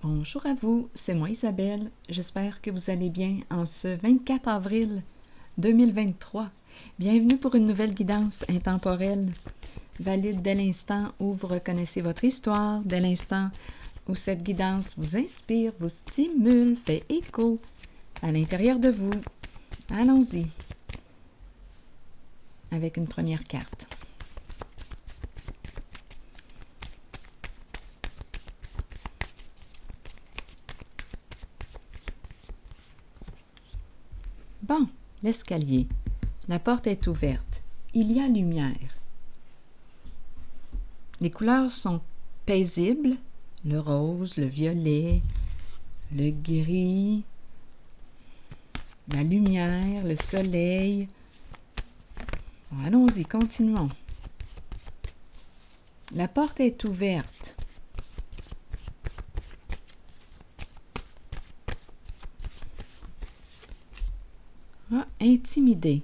Bonjour à vous, c'est moi Isabelle. J'espère que vous allez bien en ce 24 avril 2023. Bienvenue pour une nouvelle guidance intemporelle, valide dès l'instant où vous reconnaissez votre histoire, dès l'instant où cette guidance vous inspire, vous stimule, fait écho à l'intérieur de vous. Allons-y avec une première carte. Bon, l'escalier. La porte est ouverte. Il y a lumière. Les couleurs sont paisibles. Le rose, le violet, le gris, la lumière, le soleil. Bon, allons-y, continuons. La porte est ouverte. Ah, intimidé.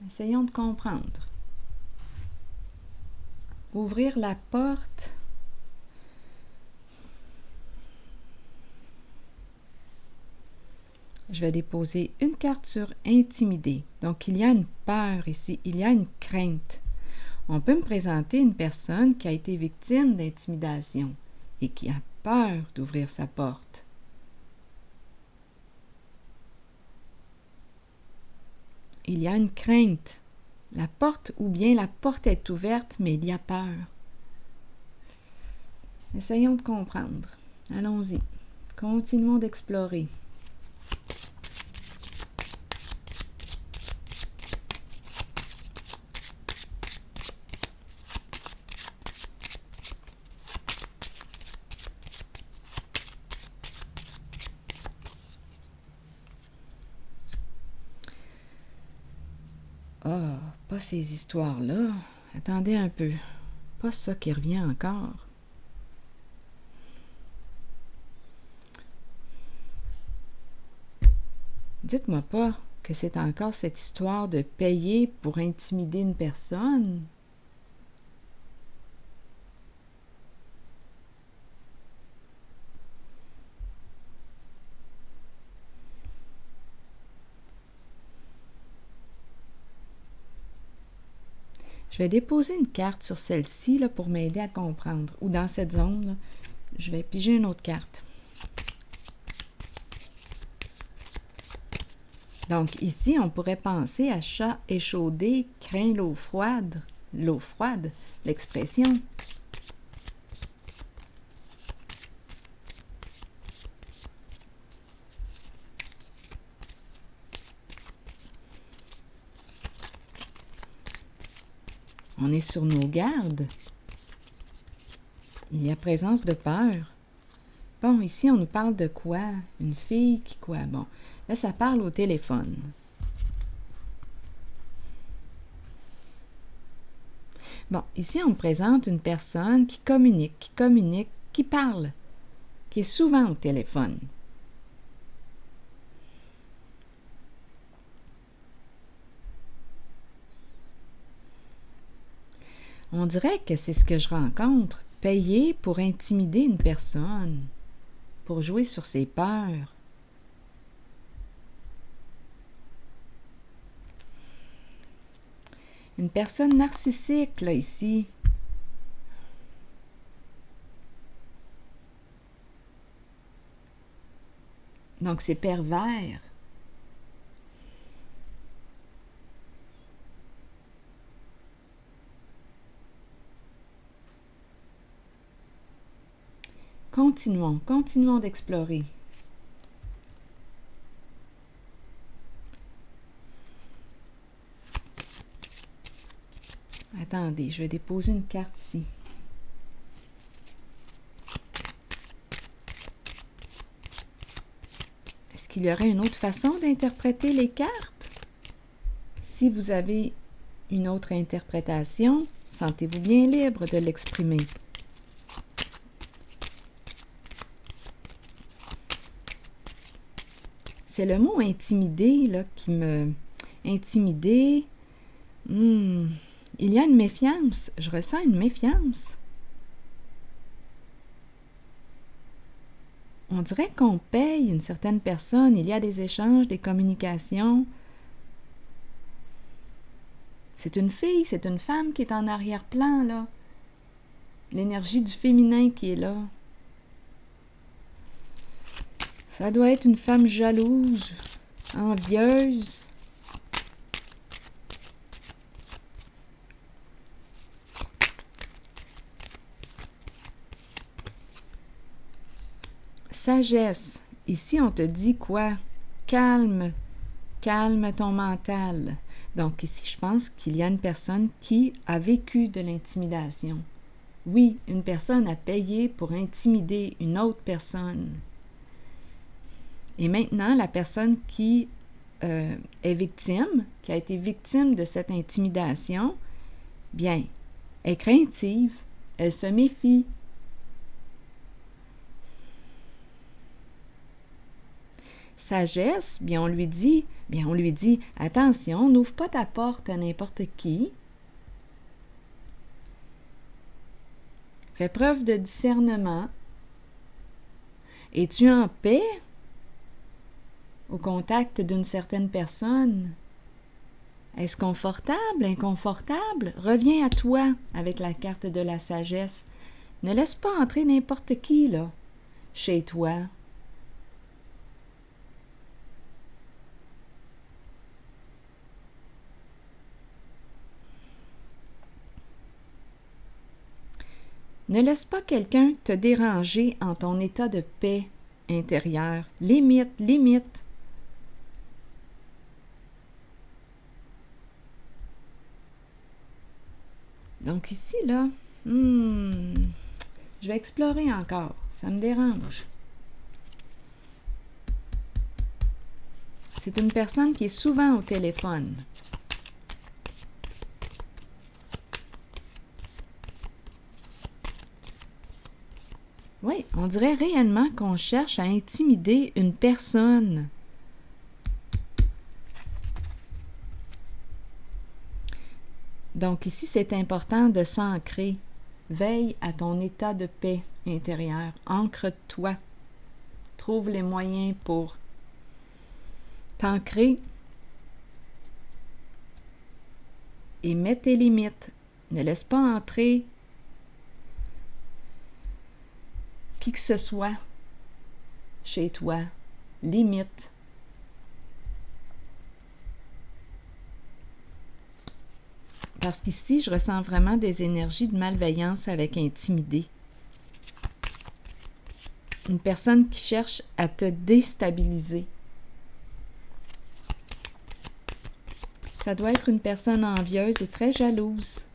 Essayons de comprendre. Ouvrir la porte. Je vais déposer une carte sur intimider. Donc, il y a une peur ici, il y a une crainte. On peut me présenter une personne qui a été victime d'intimidation et qui a peur d'ouvrir sa porte. Il y a une crainte. La porte, ou bien la porte est ouverte, mais il y a peur. Essayons de comprendre. Allons-y. Continuons d'explorer. Ah, pas ces histoires-là. Attendez un peu. Pas ça qui revient encore. Dites-moi pas que c'est encore cette histoire de payer pour intimider une personne. Je vais déposer une carte sur celle-ci là, pour m'aider à comprendre. Ou dans cette zone, là, je vais piger une autre carte. Donc ici, on pourrait penser à chat échaudé, craint l'eau froide. L'eau froide, l'expression. On est sur nos gardes. Il y a présence de peur. Bon, ici, on nous parle de quoi? Une fille qui quoi? Bon, là, ça parle au téléphone. Bon, ici, on me présente une personne qui communique, qui parle, qui est souvent au téléphone. On dirait que c'est ce que je rencontre. Payer pour intimider une personne, pour jouer sur ses peurs. Une personne narcissique, là, ici. Donc, c'est pervers. Continuons d'explorer. Attendez, je vais déposer une carte ici. Est-ce qu'il y aurait une autre façon d'interpréter les cartes? Si vous avez une autre interprétation, sentez-vous bien libre de l'exprimer. C'est le mot intimider là, qui me... Intimider, il y a une méfiance. Je ressens une méfiance. On dirait qu'on paye une certaine personne. Il y a des échanges, des communications. C'est une fille, c'est une femme qui est en arrière-plan, là. L'énergie du féminin qui est là. Ça doit être une femme jalouse, envieuse. Sagesse. Ici, on te dit quoi? Calme. Calme ton mental. Donc ici, je pense qu'il y a une personne qui a vécu de l'intimidation. Oui, une personne a payé pour intimider une autre personne. Et maintenant, la personne qui est victime, qui a été victime de cette intimidation, bien, est craintive, elle se méfie. Sagesse, bien on lui dit, attention, n'ouvre pas ta porte à n'importe qui. Fais preuve de discernement. Es-tu en paix au contact d'une certaine personne? Est-ce confortable, inconfortable? Reviens à toi avec la carte de la sagesse. Ne laisse pas entrer n'importe qui, là, chez toi. Ne laisse pas quelqu'un te déranger en ton état de paix intérieure. Limite. Donc ici, là, je vais explorer encore. Ça me dérange. C'est une personne qui est souvent au téléphone. Oui, on dirait réellement qu'on cherche à intimider une personne. Donc ici, c'est important de s'ancrer. Veille à ton état de paix intérieure. Ancre-toi. Trouve les moyens pour t'ancrer et mets tes limites. Ne laisse pas entrer qui que ce soit chez toi. Limite. Parce qu'ici, je ressens vraiment des énergies de malveillance avec intimider. Une personne qui cherche à te déstabiliser. Ça doit être une personne envieuse et très jalouse.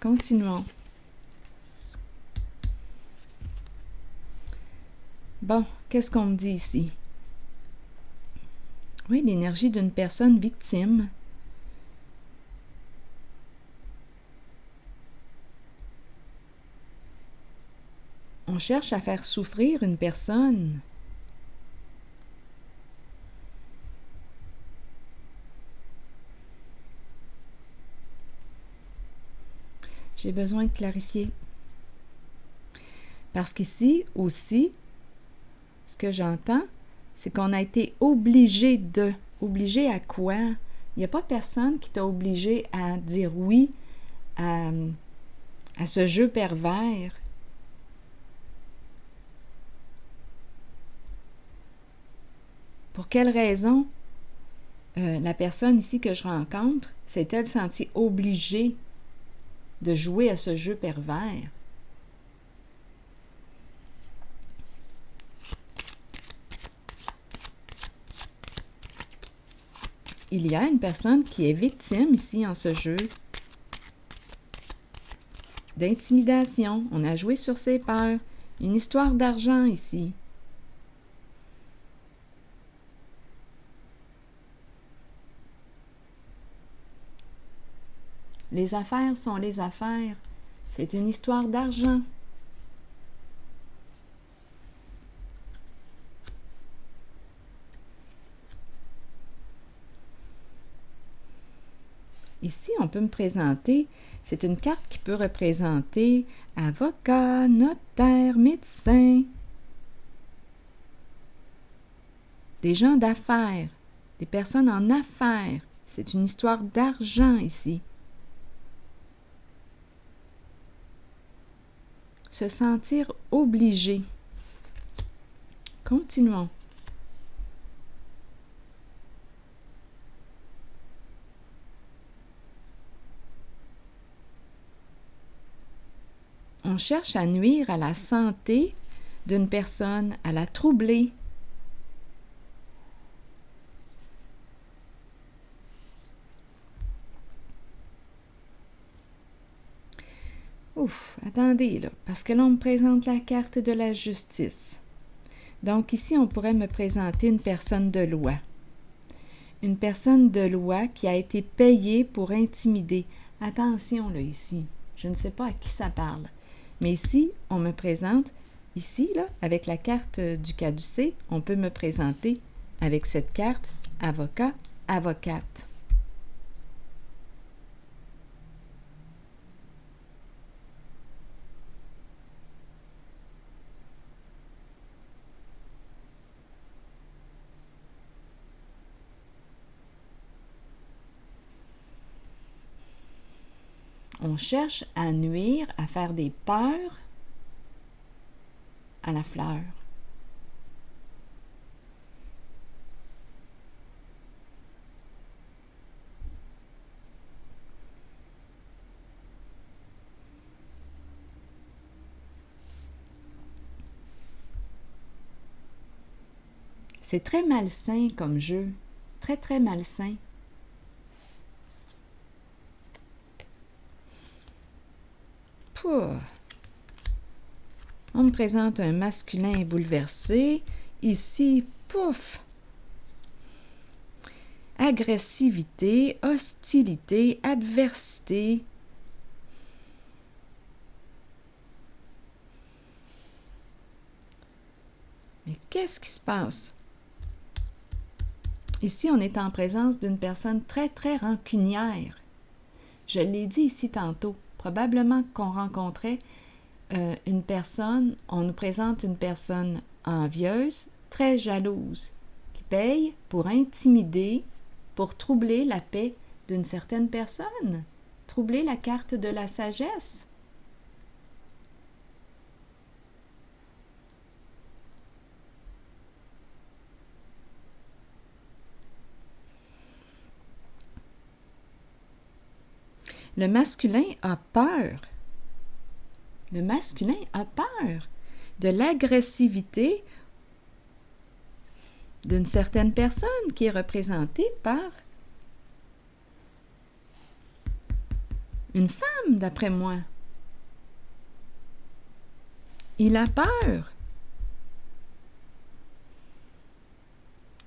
Continuons. Bon, qu'est-ce qu'on me dit ici? Oui, l'énergie d'une personne victime. On cherche à faire souffrir une personne. J'ai besoin de clarifier. Parce qu'ici aussi, ce que j'entends, c'est qu'on a été obligé de. Obligé à quoi? Il n'y a pas personne qui t'a obligé à dire oui à ce jeu pervers. Pour quelle raison la personne ici que je rencontre s'est-elle sentie obligée de jouer à ce jeu pervers? Il y a une personne qui est victime ici en ce jeu d'intimidation. On a joué sur ses peurs. Une histoire d'argent ici. Les affaires sont les affaires. C'est une histoire d'argent. Ici, on peut me présenter, c'est une carte qui peut représenter avocat, notaire, médecin, des gens d'affaires, des personnes en affaires. C'est une histoire d'argent ici. Se sentir obligé. Continuons. On cherche à nuire à la santé d'une personne, à la troubler. Ouf, attendez là, parce que là on me présente la carte de la justice. Donc ici, on pourrait me présenter une personne de loi. Une personne de loi qui a été payée pour intimider. Attention là ici, je ne sais pas à qui ça parle. Mais ici, on me présente, ici là, avec la carte du caducée, on peut me présenter avec cette carte avocat, avocate. On cherche à nuire, à faire des peurs à la fleur. C'est très malsain comme jeu. C'est très, très malsain. Pouh. On me présente un masculin bouleversé. Ici, pouf! Agressivité, hostilité, adversité. Mais qu'est-ce qui se passe? Ici, on est en présence d'une personne très, très rancunière. Je l'ai dit ici tantôt. Probablement qu'on rencontrait une personne, on nous présente une personne envieuse, très jalouse, qui paye pour intimider, pour troubler la paix d'une certaine personne, troubler la carte de la sagesse. Le masculin a peur. Le masculin a peur de l'agressivité d'une certaine personne qui est représentée par une femme, d'après moi. Il a peur.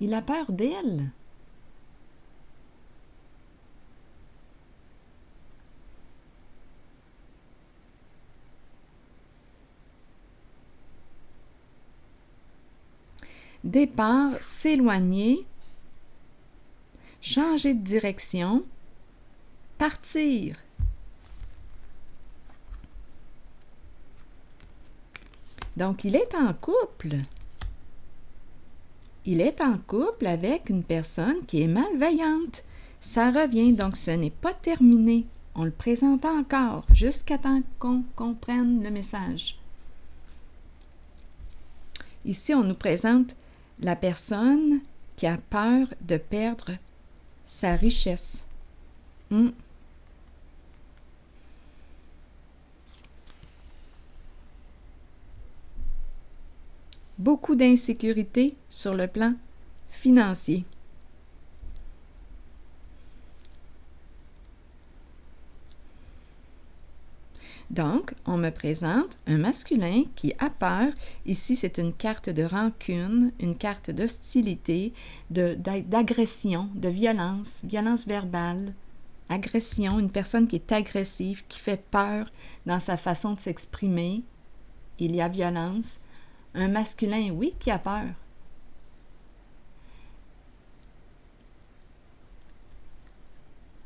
Il a peur d'elle. Départ, s'éloigner, changer de direction, partir. Donc, il est en couple. Il est en couple avec une personne qui est malveillante. Ça revient, donc ce n'est pas terminé. On le présente encore jusqu'à temps qu'on comprenne le message. Ici, on nous présente la personne qui a peur de perdre sa richesse. Beaucoup d'insécurité sur le plan financier. Donc, on me présente un masculin qui a peur. Ici, c'est une carte de rancune, une carte d'hostilité, d'agression, de violence, violence verbale, agression, une personne qui est agressive, qui fait peur dans sa façon de s'exprimer. Il y a violence. Un masculin, oui, qui a peur.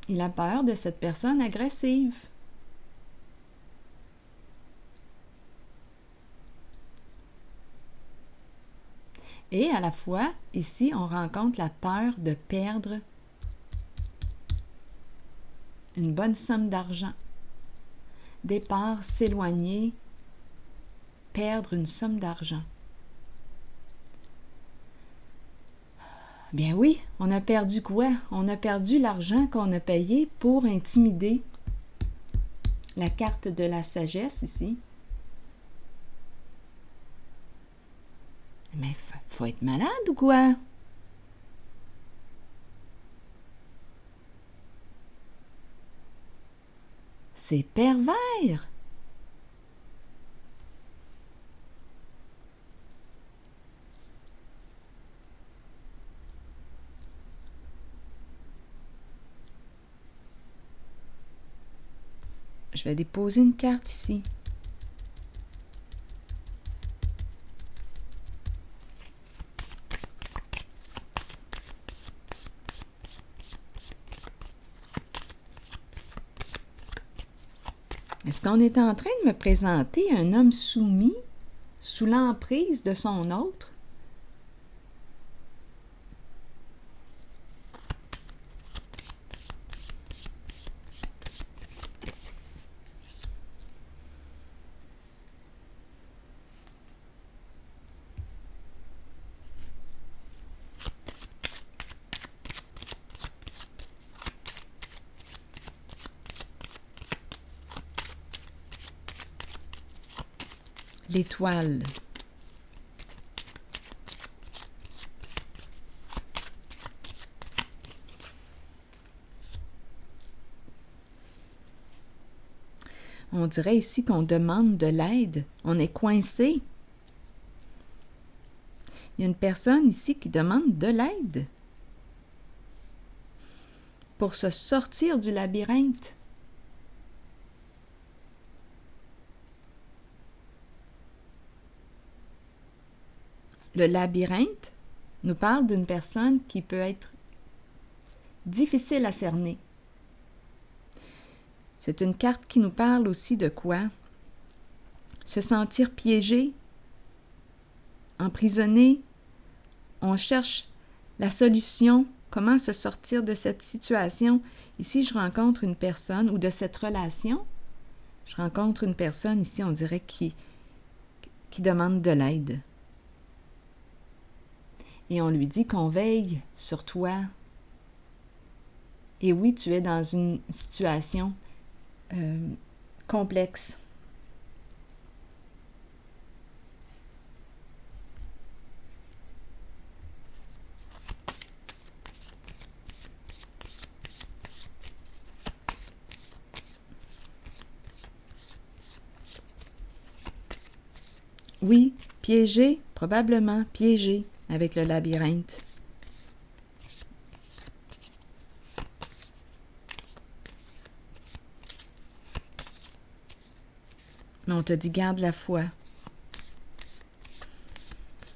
Il a peur de cette personne agressive. Et à la fois, ici, on rencontre la peur de perdre une bonne somme d'argent. Départ, s'éloigner, perdre une somme d'argent. Bien oui, on a perdu quoi? On a perdu l'argent qu'on a payé pour intimider. La carte de la sagesse ici. Mais faut être malade ou quoi? C'est pervers! Je vais déposer une carte ici. Est-ce qu'on est en train de me présenter un homme soumis, sous l'emprise de son autre? L'étoile. On dirait ici qu'on demande de l'aide. On est coincé. Il y a une personne ici qui demande de l'aide pour se sortir du labyrinthe. Le labyrinthe nous parle d'une personne qui peut être difficile à cerner. C'est une carte qui nous parle aussi de quoi? Se sentir piégé, emprisonné. On cherche la solution, comment se sortir de cette situation. Ici, je rencontre une personne, ou de cette relation, je rencontre une personne ici, on dirait, qui demande de l'aide. Et on lui dit qu'on veille sur toi. Et oui, tu es dans une situation complexe. Oui, piégé, probablement piégé avec le labyrinthe. Mais on te dit, garde la foi.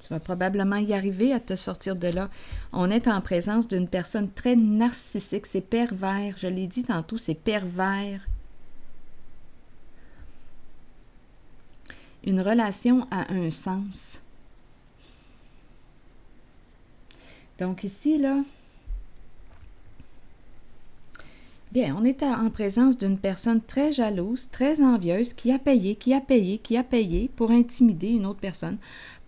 Tu vas probablement y arriver à te sortir de là. On est en présence d'une personne très narcissique. C'est pervers. Je l'ai dit tantôt, c'est pervers. Une relation a un sens. Donc ici, là, bien, on est en présence d'une personne très jalouse, très envieuse, qui a payé pour intimider une autre personne.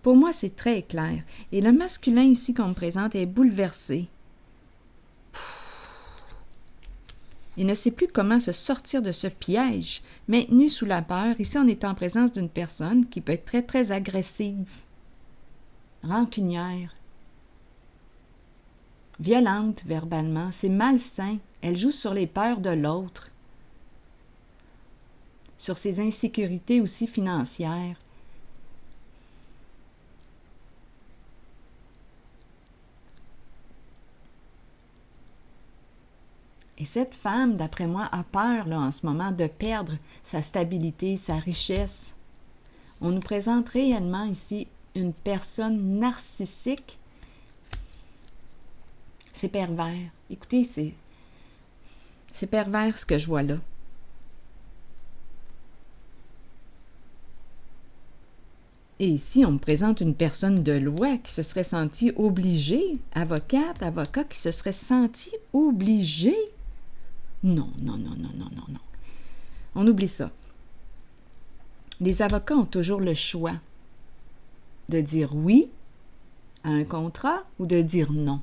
Pour moi, c'est très clair. Et le masculin ici qu'on me présente est bouleversé. Il ne sait plus comment se sortir de ce piège, maintenu sous la peur. Ici, on est en présence d'une personne qui peut être très, très agressive, rancunière, violente verbalement. C'est malsain. Elle joue sur les peurs de l'autre, sur ses insécurités aussi financières. Et cette femme, d'après moi, a peur là, en ce moment de perdre sa stabilité, sa richesse. On nous présente réellement ici une personne narcissique. C'est pervers. Écoutez, C'est pervers ce que je vois là. Et ici, on me présente une personne de loi qui se serait sentie obligée, avocate, avocat, qui se serait senti obligé. Non, non, non, non, non, non, non. On oublie ça. Les avocats ont toujours le choix de dire oui à un contrat ou de dire non.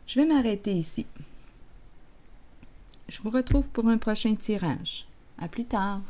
Je vais m'arrêter ici. Je vous retrouve pour un prochain tirage. À plus tard.